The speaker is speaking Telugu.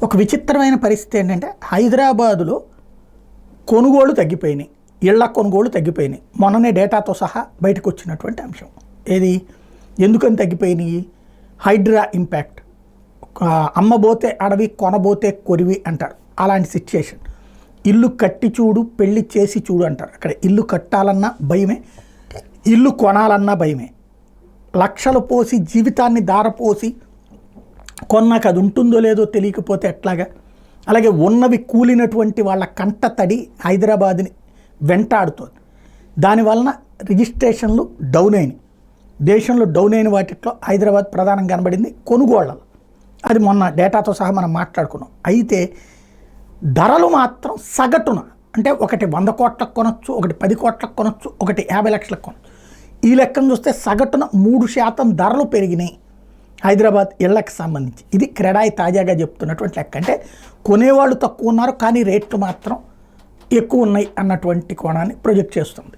ఒక విచిత్రమైన పరిస్థితి ఏంటంటే హైదరాబాదులో కొనుగోళ్లు తగ్గిపోయినాయి, ఇళ్ల కొనుగోళ్లు తగ్గిపోయినాయి. మొన్ననే డేటాతో సహా బయటకు వచ్చినటువంటి అంశం ఏది, ఎందుకని తగ్గిపోయినాయి? హైడ్రా ఇంపాక్ట్. అమ్మబోతే అడవి కొనబోతే కొరివి అంటారు, అలాంటి సిచ్యుయేషన్. ఇల్లు కట్టి చూడు పెళ్లి చేసి చూడు అంటారు. అక్కడ ఇల్లు కట్టాలన్నా భయమే, ఇల్లు కొనాలన్నా భయమే. లక్షలు పోసి జీవితాన్ని దారపోసి కొన్నాక అది ఉంటుందో లేదో తెలియకపోతే ఎట్లాగా? అలాగే ఉన్నవి కూలినటువంటి వాళ్ళ కంట తడి హైదరాబాద్ని వెంటాడుతోంది. దానివలన రిజిస్ట్రేషన్లు డౌన్ అయినాయి. దేశంలో డౌన్ అయిన వాటిలో హైదరాబాద్ ప్రధానంగా కనబడింది కొనుగోళ్లలో. అది మొన్న డేటాతో సహా మనం మాట్లాడుకున్నాం. అయితే ధరలు మాత్రం సగటున, అంటే ఒకటి 100 కోట్లకు కొనొచ్చు, ఒకటి 10 కోట్లకు కొనొచ్చు, ఒకటి 50 లక్షలకు కొనొచ్చు. ఈ లెక్కను చూస్తే సగటున 3% ధరలు పెరిగినాయి హైదరాబాద్ ఇళ్లకు సంబంధించి. ఇది క్రెడాయి తాజాగా చెప్తున్నటువంటి లెక్క. అంటే కొనేవాళ్ళు తక్కువ ఉన్నారు కానీ రేట్లు మాత్రం ఎక్కువ ఉన్నాయి అన్నటువంటి కోణాన్ని ప్రొజెక్ట్ చేస్తుంది.